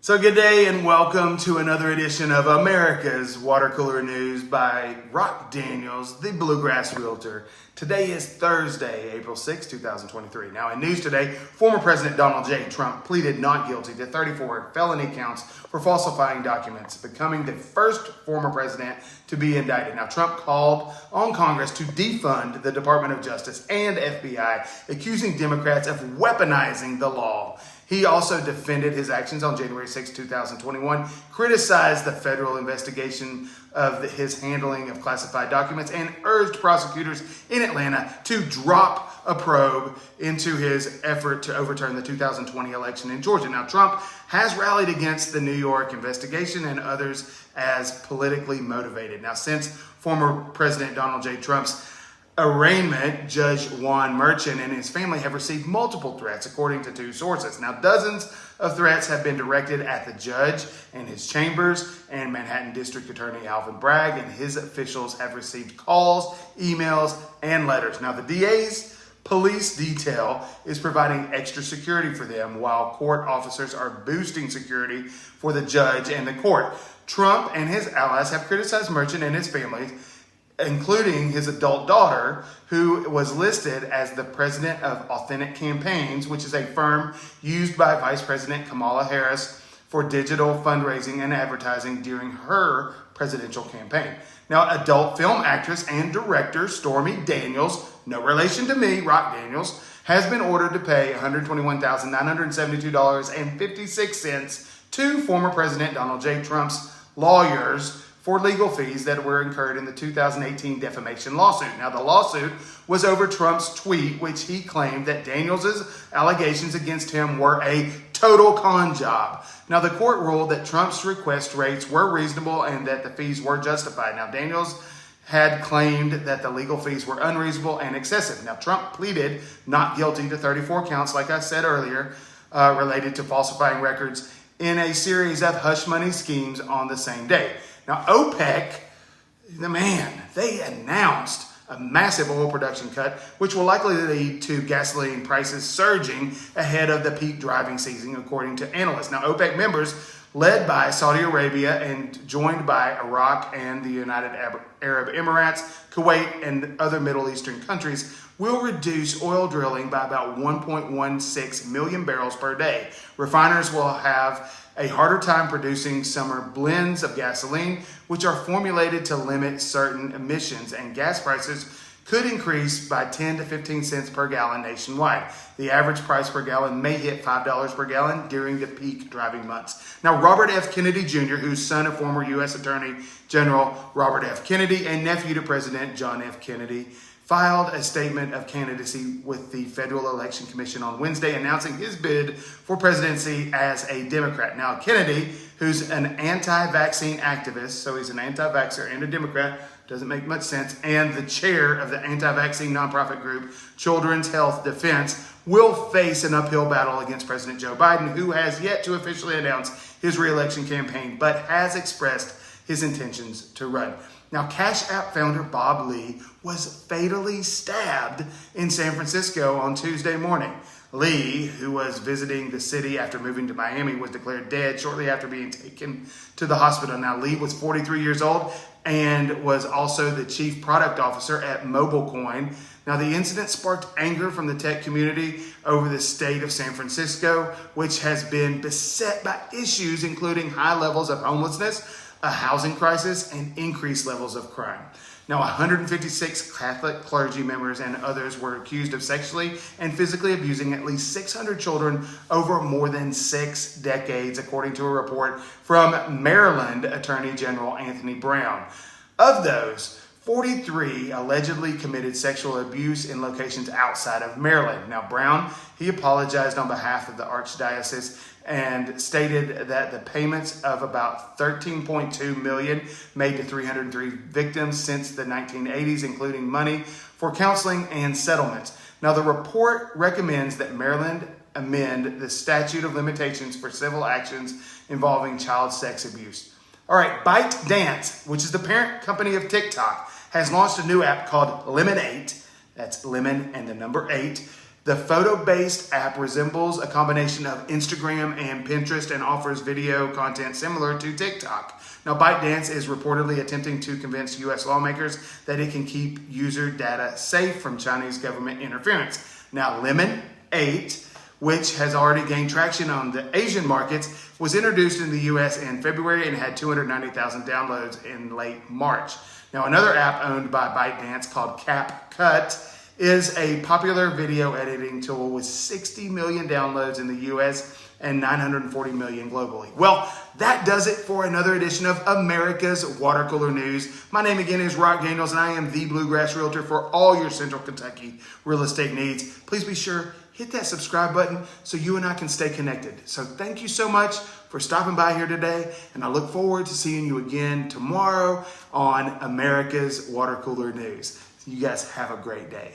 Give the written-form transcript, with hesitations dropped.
So good day and welcome to another edition of America's Water Cooler News by Rock Daniels, the Bluegrass Realtor. Today is Thursday, April 6, 2023. Now in news today, former President Donald J. Trump pleaded not guilty to 34 felony counts for falsifying documents, becoming the first former president to be indicted. Now Trump called on Congress to defund the Department of Justice and FBI, accusing Democrats of weaponizing the law. He also defended his actions on January 6, 2021, criticized the federal investigation of his handling of classified documents, and urged prosecutors in Atlanta to drop a probe into his effort to overturn the 2020 election in Georgia. Now, Trump has rallied against the New York investigation and others as politically motivated. Now, since former President Donald J. Trump's arraignment, Judge Juan and his family have received multiple threats, according to two sources. Now, dozens of threats have been directed at the judge and his chambers, and Manhattan District Attorney Alvin Bragg and his officials have received calls, emails, and letters. Now, the DA's police detail is providing extra security for them, while court officers are boosting security for the judge and the court. Trump and his allies have criticized Merchant and his family, including his adult daughter, who was listed as the president of Authentic Campaigns, which is a firm used by Vice President Kamala Harris for digital fundraising and advertising during her presidential campaign. Now, adult film actress and director Stormy Daniels, no relation to me, Rock Daniels, has been ordered to pay $121,972.56 to former President Donald J. Trump's lawyers for legal fees that were incurred in the 2018 defamation lawsuit. Now, the lawsuit was over Trump's tweet, which he claimed that Daniels' allegations against him were a total con job. Now, the court ruled that Trump's request rates were reasonable and that the fees were justified. Now, Daniels had claimed that the legal fees were unreasonable and excessive. Now, Trump pleaded not guilty to 34 counts, like I said earlier, related to falsifying records in a series of hush money schemes on the same day. Now, OPEC, they announced a massive oil production cut, which will likely lead to gasoline prices surging ahead of the peak driving season, according to analysts. Now, OPEC members, led by Saudi Arabia and joined by Iraq and the United Arab Emirates, Kuwait, and other Middle Eastern countries, will reduce oil drilling by about 1.16 million barrels per day. Refiners will have a harder time producing summer blends of gasoline, which are formulated to limit certain emissions, and gas prices could increase by 10 to 15 cents per gallon nationwide. The average price per gallon may hit $5 per gallon during the peak driving months. Now, Robert F. Kennedy Jr., who's son of former U.S. Attorney General Robert F. Kennedy and nephew to President John F. Kennedy, filed a statement of candidacy with the Federal Election Commission on Wednesday, announcing his bid for presidency as a Democrat. Now, Kennedy, who's an anti-vaccine activist, so he's an anti-vaxxer and a Democrat, doesn't make much sense, and the chair of the anti-vaccine nonprofit group Children's Health Defense, will face an uphill battle against President Joe Biden, who has yet to officially announce his re-election campaign, but has expressed his intentions to run. Now, Cash App founder Bob Lee was fatally stabbed in San Francisco on Tuesday morning. Lee, who was visiting the city after moving to Miami, was declared dead shortly after being taken to the hospital. Now, Lee was 43 years old and was also the chief product officer at MobileCoin. Now, the incident sparked anger from the tech community over the state of San Francisco, which has been beset by issues including high levels of homelessness, a housing crisis, and increased levels of crime. Now, 156 Catholic clergy members and others were accused of sexually and physically abusing at least 600 children over more than 6 decades, according to a report from Maryland Attorney General Anthony Brown. Of those, 43 allegedly committed sexual abuse in locations outside of Maryland. Now, Brown, he apologized on behalf of the Archdiocese and stated that the payments of about $13.2 million made to 303 victims since the 1980s, including money for counseling and settlements. Now, the report recommends that Maryland amend the statute of limitations for civil actions involving child sex abuse. All right, ByteDance, which is the parent company of TikTok, has launched a new app called Lemon 8. That's lemon and the number 8. The photo-based app resembles a combination of Instagram and Pinterest and offers video content similar to TikTok. Now, ByteDance is reportedly attempting to convince U.S. lawmakers that it can keep user data safe from Chinese government interference. Now, Lemon 8, which has already gained traction on the Asian markets, was introduced in the U.S. in February and had 290,000 downloads in late March. Now, another app owned by ByteDance called CapCut is a popular video editing tool with 60 million downloads in the US and 940 million globally. Well, that does it for another edition of America's Water Cooler News. My name again is Rock Daniels, and I am the Bluegrass Realtor for all your Central Kentucky real estate needs. Please be sure, hit that subscribe button so you and I can stay connected. So thank you so much for stopping by here today, and I look forward to seeing you again tomorrow on America's Water Cooler News. You guys have a great day.